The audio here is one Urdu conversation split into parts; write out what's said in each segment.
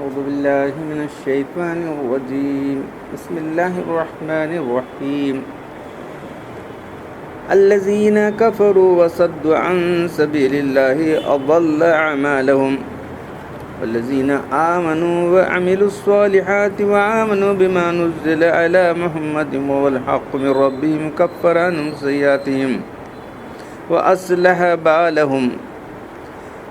أعوذ بالله من الشيطان الرجيم بسم الله الرحمن الرحيم الذين كفروا وصدوا عن سبيل الله أضل أعمالهم والذين آمنوا وعملوا الصالحات وآمنوا بما نزل على محمد وهو الحق من ربهم كفر عنهم سيئاتهم وأصلح بالهم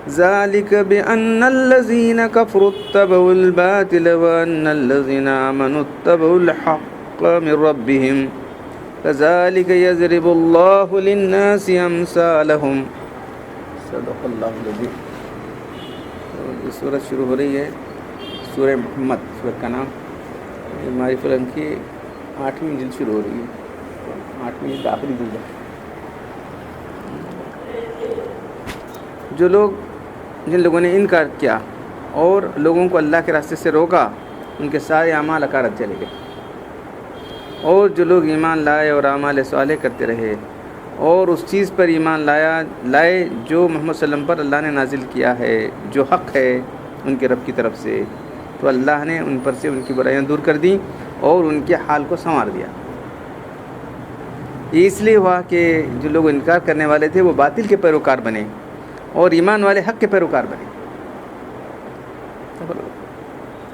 ذلك بأن الذين كفروا اتبعوا الباطل وأن الذين آمنوا اتبعوا الحق من ربهم كذلك يضرب الله للناس أمثالهم صدق اللہ العظیم. یہ سورت شروع ہو رہی ہے سورہ محمد. سورت کا نام معرف العلم کی 8ویں جلد شروع ہو رہی ہے. 8ویں جلد آخری جلد ہے. جو لوگ جن لوگوں نے انکار کیا اور لوگوں کو اللہ کے راستے سے روکا ان کے سارے اعمال اکارت چلے گئے. اور جو لوگ ایمان لائے اور اعمال صالح کرتے رہے اور اس چیز پر ایمان لائے جو محمد صلی اللہ علیہ وسلم پر اللہ نے نازل کیا ہے جو حق ہے ان کے رب کی طرف سے, تو اللہ نے ان پر سے ان کی برائیاں دور کر دیں اور ان کے حال کو سنوار دیا. یہ اس لیے ہوا کہ جو لوگ انکار کرنے والے تھے وہ باطل کے پیروکار بنے اور ایمان والے حق کے پیروکار بنے.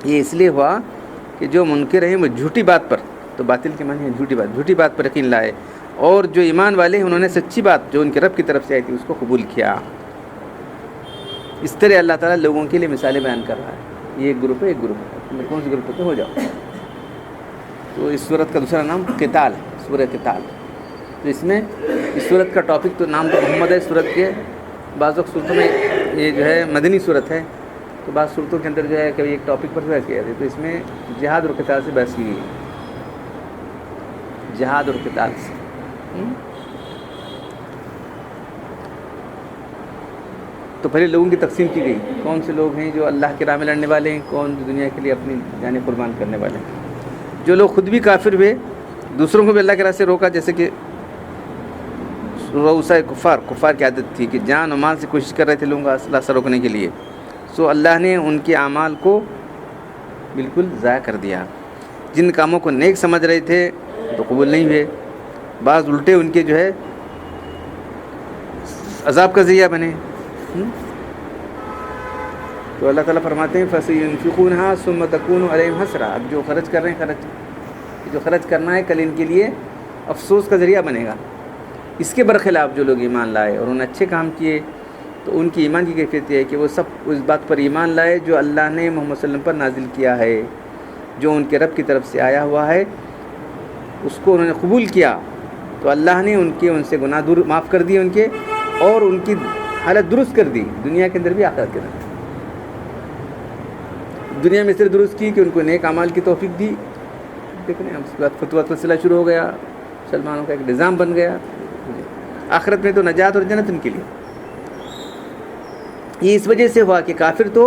یہ اس لیے ہوا کہ جو منکر ہیں وہ جھوٹی بات پر, تو باطل کے معنی ہے جھوٹی بات پر یقین لائے, اور جو ایمان والے ہیں انہوں نے سچی بات جو ان کے رب کی طرف سے آئی تھی اس کو قبول کیا. اس طرح اللہ تعالیٰ لوگوں کے لیے مثالیں بیان کر رہا ہے. یہ ایک گروپ ہے, تم کون سے گروپ پہ ہو جاؤ. تو اس سورت کا دوسرا نام قتال ہے, سورہ قتال. تو اس میں اس سورت کا ٹاپک تو نام تو محمد ہے. سورت کے بعض وقت صورتوں میں یہ جو ہے مدنی صورت ہے, تو بعض صورتوں کے اندر جو ہے کبھی ایک ٹاپک پر بحث کیا جاتا ہے. تو اس میں جہاد اور قتال سے بحث کی گئی ہے. جہاد اور قتال سے تو پہلے لوگوں کی تقسیم کی گئی. کون سے لوگ ہیں جو اللہ کی راہ میں لڑنے والے ہیں, کون جو دنیا کے لیے اپنی جانیں قربان کرنے والے ہیں. جو لوگ خود بھی کافر ہوئے دوسروں کو بھی اللہ کے راہ سے روکا, جیسے کہ رؤساء کفار کی عادت تھی کہ جان و مال سے کوشش کر رہے تھے لوگوں کا اللہ سے روکنے کے لیے, سو اللہ نے ان کے اعمال کو بالکل ضائع کر دیا. جن کاموں کو نیک سمجھ رہے تھے تو قبول نہیں ہوئے, بعض الٹے ان کے جو ہے عذاب کا ذریعہ بنے. تو اللہ تعالیٰ فرماتے ہیں فَسَيُنْفِقُونَهَا ثُمَّ تَكُونُ عَلَيْهِمْ حَسْرَةٌ. اب جو خرچ کر رہے ہیں جو خرچ کرنا ہے کل ان کے لیے افسوس کا ذریعہ بنے گا. اس کے برخلاف جو لوگ ایمان لائے اور انہوں نے اچھے کام کیے تو ان کی ایمان کی کیفیت یہ ہے کہ وہ سب اس بات پر ایمان لائے جو اللہ نے محمد صلی اللہ علیہ وسلم پر نازل کیا ہے, جو ان کے رب کی طرف سے آیا ہوا ہے اس کو انہوں نے قبول کیا, تو اللہ نے ان سے گناہ دور معاف کر دیے ان کے, اور ان کی حالت درست کر دی دنیا کے اندر بھی آخرت کے اندر. دنیا میں صرف درست کی کہ ان کو نیک اعمال کی توفیق دی. دیکھ رہے ہیں اس کے بعد فتویٰ کا سلسلہ شروع ہو گیا, مسلمانوں کا ایک نظام بن گیا. آخرت میں تو نجات اور جنت ان کے لیے. یہ اس وجہ سے ہوا کہ کافر تو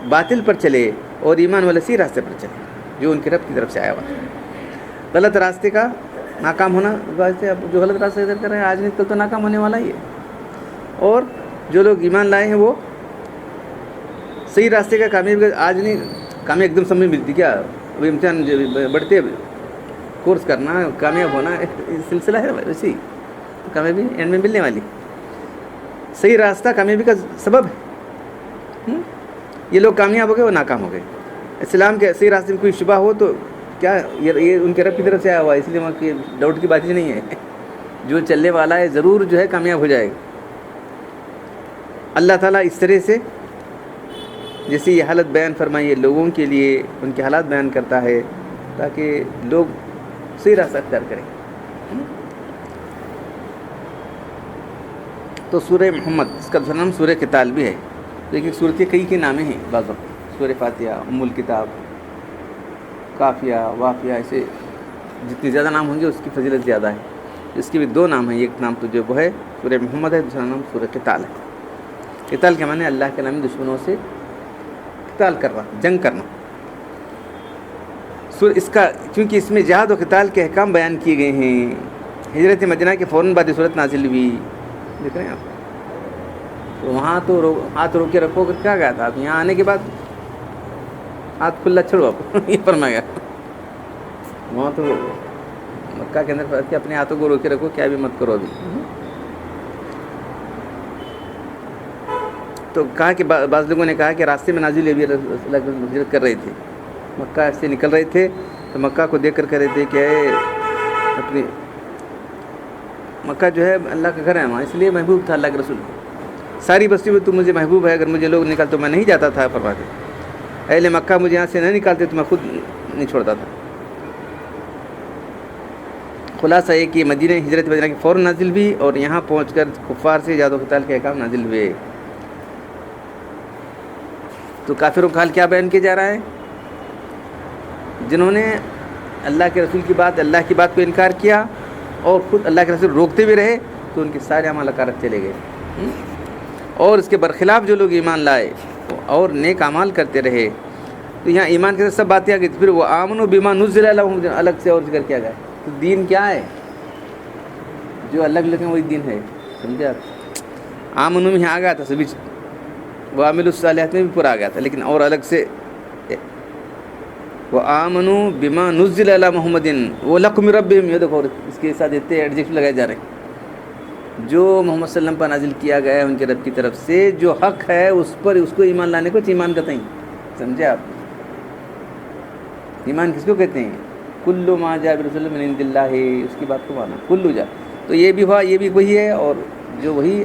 باطل پر چلے اور ایمان والے اسی راستے پر چلے جو ان کے رب کی طرف سے آیا ہوا. غلط راستے کا ناکام ہونا, اب جو غلط راستے ادھر کر رہے ہیں آج نہیں کل تو ناکام ہونے والا ہی ہے. اور جو لوگ ایمان لائے ہیں وہ صحیح راستے کا کامیابی آج نہیں, کامیابی ایک دم سب میں ملتی کیا, وہ امتحان بڑھتے کورس کرنا کامیاب ہونا سلسلہ ہے ویسے ہی, کامیابی اینڈ میں ملنے والی. صحیح راستہ کامیابی کا سبب ہے. یہ لوگ کامیاب ہو گئے وہ ناکام ہو گئے. اسلام کے صحیح راستے میں کوئی شبہ ہو تو کیا یہ ان کے رب کی طرف سے آیا ہوا ہے, اس لیے وہاں کی ڈاؤٹ کی بات ہی نہیں ہے. جو چلنے والا ہے ضرور جو ہے کامیاب ہو جائے گا. اللہ تعالیٰ اس طرح سے جیسے یہ حالت بیان فرمائی ہے لوگوں کے لیے ان کے حالات بیان کرتا ہے تاکہ لوگ صحیح راستہ اختیار کریں. تو سورہ محمد اس کا دوسرا نام سورہ قتال بھی ہے, لیکن سورت کے کئی نام ہیں. بعض وقت سورہ فاتحہ, ام الکتاب, کافیہ, وافیہ, ایسے جتنے زیادہ نام ہوں گے اس کی فضیلت زیادہ ہے. اس کے بھی 2 نام ہیں. ایک نام تو جو وہ ہے سورہ محمد ہے, دوسرا نام سورہ قتال ہے. قتال کے معنی اللہ کے نام دشمنوں سے قتال کرنا, جنگ کرنا. اس کا کیونکہ اس میں جہاد و قتال کے احکام بیان کیے گئے ہیں. ہجرت مدینہ کے فوراً بعد صورت نازل ہوئی. دیکھ رہے ہیں آپ, تو وہاں تو ہاتھ روک کے رکھو کر کیا گیا تھا. اب یہاں آنے کے بعد ہاتھ کھلا چھوڑو آپ یہ فرمایا گیا. وہاں تو مکہ کے اندر کہ اپنے ہاتھوں کو روکے رکھو, کیا بھی مت کرو ابھی. تو کہا کہ بعض لوگوں نے کہا کہ راستے میں نازل ابھی ہجرت کر رہے تھے, مکہ سے نکل رہے تھے, تو مکہ کو دیکھ کر کہہ رہے تھے کہ اپنی مکہ جو ہے اللہ کا گھر ہے وہاں, اس لیے محبوب تھا اللہ کے رسول. ساری بستی میں تو مجھے محبوب ہے, اگر مجھے لوگ نکال تو میں نہیں جاتا تھا فرماتے. اہل مکہ مجھے یہاں سے نہیں نکالتے تو میں خود نہیں چھوڑتا تھا. خلاصہ یہ کہ مدینہ ہجرت مدینہ کی فوراً نازل بھی, اور یہاں پہنچ کر کفار سے جہاد و قتال کے احکام نازل ہوئے. تو کافروں کا حال کیا بیان کیا جا رہا ہے؟ جنہوں نے اللہ کے رسول کی بات, اللہ کی بات کو انکار کیا اور خود اللہ کے رسول روکتے بھی رہے, تو ان کے سارے اعمال اکارت چلے گئے. اور اس کے برخلاف جو لوگ ایمان لائے اور نیک اعمال کرتے رہے, تو یہاں ایمان کے سب باتیں آ گئی. پھر وہ آمنوا بما نزل علیہم الگ سے اور ذکر کیا گیا. تو دین کیا ہے جو الگ لگے وہی دین ہے, سمجھے آپ. آمنوا میں آ گیا تھا سبھی, وہ عامل الصالحات میں بھی پورا آ گیا تھا, لیکن اور الگ سے وآمنوا بما نزل علی محمد وَلَحْمِ رَبِّهِمْ. یہ دیکھو اس کے ساتھ اتنے ایڈجیکٹو لگائے جا رہے ہیں. جو محمد صلی اللہ علیہ وسلم پر نازل کیا گیا ہے ان کے رب کی طرف سے, جو حق ہے اس پر اس کو ایمان لانے کو ایمان کہتے ہیں. سمجھے آپ, ایمان کس کو کہتے ہیں؟ کل ما جاء برسول من عند اللہ, اس کی بات کو مانا کلو جا. تو یہ بھی ہوا, یہ بھی وہی ہے, اور جو وہی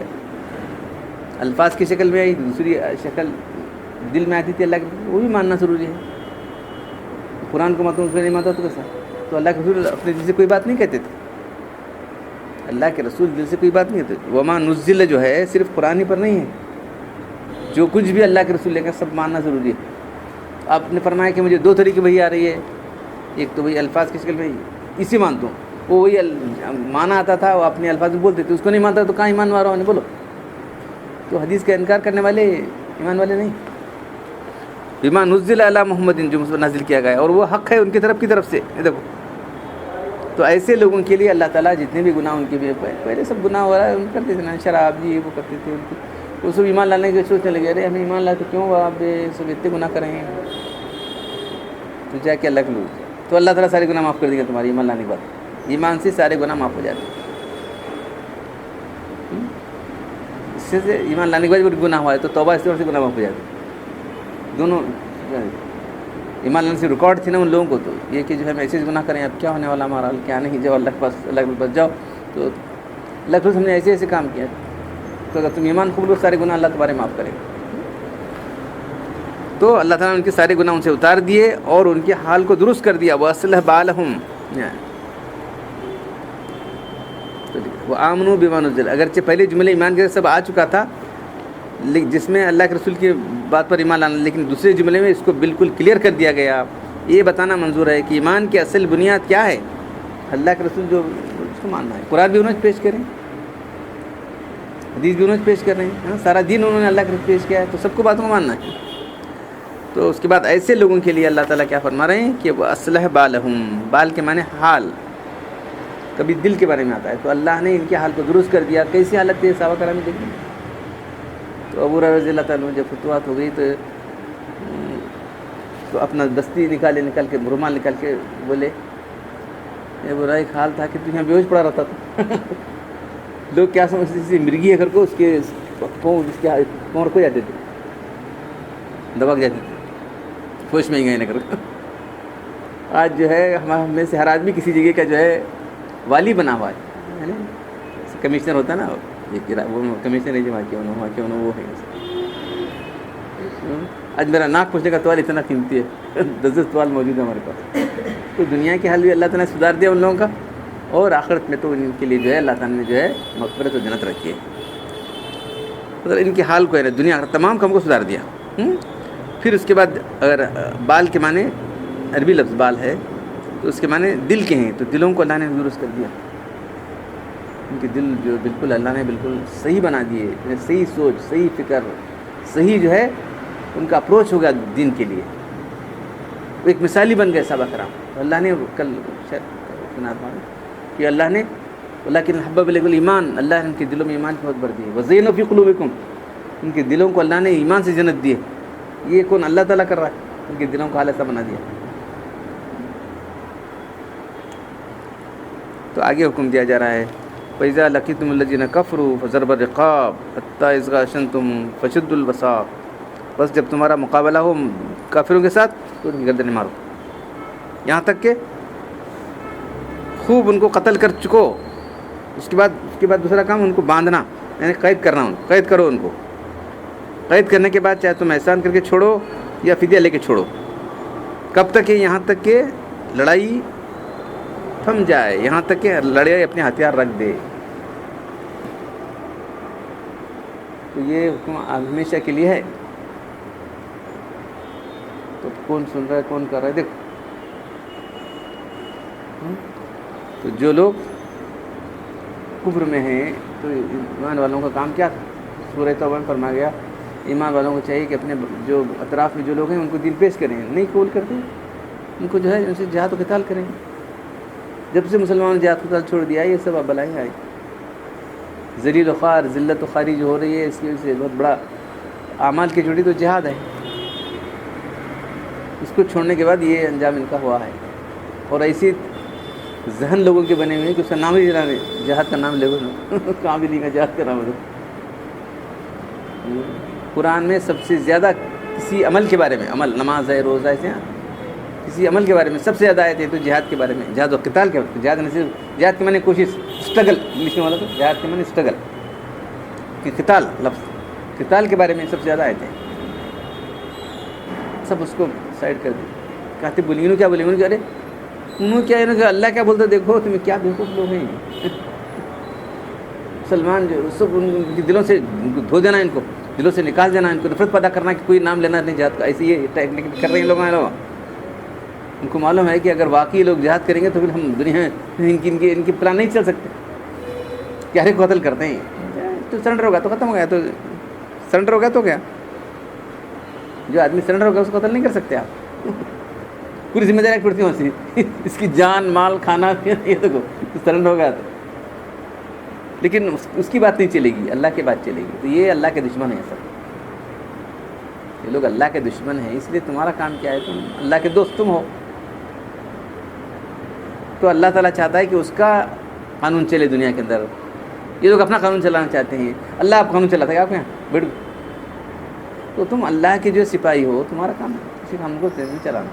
الفاظ کی شکل میں آئی, دوسری شکل دل میں آتی تھی اللہ کی, وہ بھی ماننا ضروری ہے. قرآن کو مانتا ہوں اس میں نہیں مانتا تو کیسا؟ تو اللہ کے رسول اپنے دل سے کوئی بات نہیں کہتے تھے, اللہ کے رسول دل سے کوئی بات نہیں کہتے. وما نزل جو ہے صرف قرآن ہی پر نہیں ہے, جو کچھ بھی اللہ کے رسول لے کر سب ماننا ضروری ہے. آپ نے فرمایا کہ مجھے 2 طریقے وہی آ رہی ہے, ایک تو وہی الفاظ کی شکل میں اسی مانتا ہوں, وہ وہی مانا آتا تھا, وہ اپنے الفاظ میں بولتے تھے, اس کو نہیں مانتا تو کہاں ایمان وارا ہونے بولو. تو حدیث کا انکار کرنے والے ایمان والے نہیں. بما نزل علی محمد, جو نازل کیا گیا ہے اور وہ حق ہے ان کی طرف سے. دیکھو تو ایسے لوگوں کے لیے اللہ تعالیٰ جتنے بھی گناہ ان کے بھی پہلے سب گناہ ہو رہا ہے, ان کرتے تھے نا, شراب جی وہ کرتے تھے, ان کی وہ سب ایمان لانے کے سوچنے لگے, ارے ہمیں ایمان لائے تو کیوں آپ سب اتنے گناہ کریں گے, تو جا کے اللہ کے لوگ. تو اللہ تعالیٰ سارے گناہ معاف کر دے گا تمہاری ایمان لانے کے بعد. ایمان سے سارے گناہ معاف ہو جاتے ہیں. اس سے ایمان لانے کے بعد گناہ ہوا ہے تو توبہ استغفار سے گناہ معاف ہو جاتے ہیں. دونوں ایمان لانے سے ریکارڈ تھی نا ان لوگوں کو, تو یہ کہ جو ہے ہم ایسے گناہ کریں, اب کیا ہونے والا ہمارا, کیا نہیں, جب اللہ کے پاس جاؤ تو اللہ کے پاس ہم نے ایسے کام کیا, تو اگر تم ایمان قبول سارے گناہ اللہ تمہارے معاف کرے گا. تو اللہ تعالیٰ نے ان کے سارے گناہ ان سے اتار دیے اور ان کے حال کو درست کر دیا. وَأَصْلَحَ بَالَهُمْ, وَآمَنُوا بِمَا نُزِّلَ. اگرچہ پہلے جملے ایمان کے سب آ چکا تھا جس میں اللہ کے رسول کی بات پر ایمان لانا, لیکن دوسرے جملے میں اس کو بالکل کلیئر کر دیا گیا. یہ بتانا منظور ہے کہ ایمان کی اصل بنیاد کیا ہے, اللہ کے رسول جو اس کو ماننا ہے. قرآن بھی انہوں نے پیش کریں, حدیث بھی انہوں نے پیش کر رہے ہیں, سارا دین انہوں نے اللہ کے رسول پیش کیا ہے, تو سب کو باتوں کو ماننا ہے. تو اس کے بعد ایسے لوگوں کے لیے اللہ تعالیٰ کیا فرما رہے ہیں کہ وہ اصلح بالہم, بال کے معنی حال, کبھی دل کے بارے میں آتا ہے. تو اللہ نے ان کے حال کو درست کر دیا. کیسی حالت تھی صحابہ کرام میں دیکھیں. تو ابو ہریرہ رضی اللہ تعالیٰ جب فتوحات ہو گئی تو اپنا دستی نکال کے رومال نکال کے بولے, یہ برا ایک حال تھا کہ تو یہاں بیہوش پڑا رہتا تھا. لوگ کیا سمجھتے تھے, مرغی اگر کو اس کے پاؤں رکھو جاتے تھے, دبک جاتے تھے, ہوش میں ہی گئے نہ کرو. آج جو ہے ہمیں سے ہر آدمی کسی جگہ کا جو ہے والی بنا ہوا ہے, کمشنر ہوتا ہے نا, وہ کمشنر ہے, جو وہاں کے وہ ہے. آج میرا ناک پوچھنے کا توال اتنا قیمتی ہے, 10 توال موجود ہے ہمارے پاس. تو دنیا کے حال بھی اللہ تعالیٰ نے سدھار دیا ان لوگوں کا, اور آخرت میں تو ان کے لیے جو ہے اللہ تعالیٰ نے جو ہے مغفرت و جنت رکھی ہے. مطلب ان کے حال کو ہے دنیا تمام کام کو سدھار دیا. پھر اس کے بعد اگر بال کے معنی عربی لفظ بال ہے تو اس کے معنی دل کے ہیں, تو دلوں کو اللہ نے درست کر دیا. ان کے دل جو بالکل اللہ نے بالکل صحیح بنا دیے, صحیح سوچ, صحیح فکر, صحیح جو ہے ان کا اپروچ ہو گیا دین کے لیے. وہ ایک مثالی بن گئے صحابہ کرام. اللہ نے کل سنا کہ اللہ نے لیکن حبب الیکم الایمان, اللہ نے ان کے دلوں میں ایمان کی بہت بھر دی. وزینہ فی قلوبکم, ان کے دلوں کو اللہ نے ایمان سے جنت دی ہے. یہ کون؟ اللہ تعالیٰ کر رہا ہے. ان کے دلوں کا حال ایسا بنا دیا. تو آگے حکم دیا جا رہا ہے فَإِذَا لَقِيتُمُ الَّذِينَ كَفَرُوا فَضَرْبَ الرِّقَابِ حَتَّىٰ إِذَا غَشِيتُمُوهُمْ فَشُدُّوا الْوَثَاقَ. بس جب تمہارا مقابلہ ہو کافروں کے ساتھ تو ان کی گردنیں مارو یہاں تک کہ خوب ان کو قتل کر چکو. اس کے بعد دوسرا کام ان کو باندھنا, یعنی قید کرنا. قید کرو ان کو. قید کرنے کے بعد چاہے تم احسان کر کے چھوڑو یا فدیہ لے کے چھوڑو. کب تک کہ یہاں تک کہ لڑائی تھم جائے, یہاں تک کہ لڑائی اپنے ہتھیار رکھ دے. تو یہ حکم ہمیشہ کے لیے ہے. تو کون سن رہا ہے کون کر رہا ہے دیکھو. تو جو لوگ کفر میں ہیں تو ایمان والوں کا کام کیا تھا؟ سورہ توبہ میں فرمایا گیا ایمان والوں کو چاہیے کہ اپنے جو اطراف میں جو لوگ ہیں ان کو دل پیش کریں. نہیں قبول کرتے ان کو جو ہے ان سے جہاد و قتال کریں. جب سے مسلمانوں نے جہاد و قتال چھوڑ دیا یہ سب اب بلائیں آئی. ذلیل و خوار, ذلت و خواری جو ہو رہی ہے اس کی وجہ سے بہت بڑا اعمال کی جڑی تو جہاد ہے. اس کو چھوڑنے کے بعد یہ انجام ان کا ہوا ہے. اور ایسی ذہن لوگوں کے بنے ہوئے ہیں کہ اس کا نام ہی جہاد کا نام لے گا کہاں بھی نہیں کا جہاد کا نام. قرآن میں سب سے زیادہ کسی عمل کے بارے میں, عمل نماز ہے روزہ ہے, کسی عمل کے بارے میں سب سے زیادہ آئے تھے تو جہاد کے بارے میں, جہاد و قتال کے بارے میں. جہاد نصیب, جہاد کے معنی کوشش, اسٹرگل انگلش میں والا تو جہاد کے معنی اسٹرگل کہ قتال لفظ قتال کے بارے میں سب سے زیادہ آئے تھے. سب اس کو سائڈ کر دی. کہتے بولیں انہوں کیا بولیں انہوں کیا رہے انہوں کیا کہ اللہ کیا بولتے دیکھو تمہیں کیا بیوقوف لوگ ہیں مسلمان جو سب ان کے دلوں سے دھو دینا, ان کو دلوں سے نکال دینا, ان کو نفرت پیدا کرنا کہ کوئی نام لینا نہیں جہاد کا. ایسے یہ ٹیکنیک کر رہے ہیں لوگ. ان کو معلوم ہے کہ اگر واقعی لوگ جہاد کریں گے تو پھر ہم دنیا ان کی پلان نہیں چل سکتے. کہ ہر ایک قتل کرتے ہیں تو سرنڈر ہوگا تو ختم ہو گیا. تو سرنڈر ہو گیا تو کیا, جو آدمی سرنڈر ہوگا اس کو قتل نہیں کر سکتے آپ. پوری ذمہ داری پڑتی ہے وہاں اس کی جان مال کھانا یہ تو سرنڈر ہوگا تو. لیکن اس کی بات نہیں چلے گی, اللہ کی بات چلے گی. تو یہ اللہ کے دشمن ہیں سب. یہ لوگ اللہ کے دشمن ہیں. اس لیے تمہارا کام کیا ہے, تم اللہ کے دوست تم ہو. تو اللہ تعالیٰ چاہتا ہے کہ اس کا قانون چلے دنیا کے اندر. یہ لوگ اپنا قانون چلانا چاہتے ہیں. اللہ آپ قانون چلاتا ہے آپ کے یہاں بیٹھ. تو تم اللہ کے جو سپاہی ہو, تمہارا کام ہے کسی کام کو نہیں چلانا.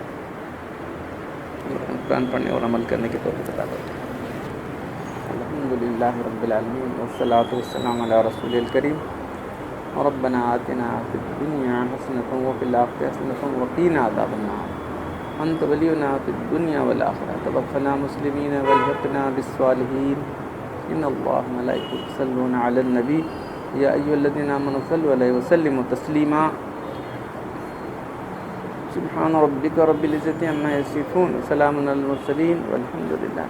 قرآن پڑھنے اور عمل کرنے کے طور پر بتا دو. الحمدللہ رب العالمین والصلاۃ والسلام علی رسول الکریم. ربنا آتنا فی الدنیا حسنۃ وفی الآخرۃ حسنۃ وقنا عذاب النار. انت ولینا فی الدنیا والآخرۃ توفنا مسلمین والحقنا بالصالحین. ان اللہ ملائکۃ یصلون علی النبی یا ایھا الذین آمنوا صلوا علیہ وسلموا تسلیما. سبحان ربک رب العزة عما یصفون وسلام علی المرسلین والحمد للہ.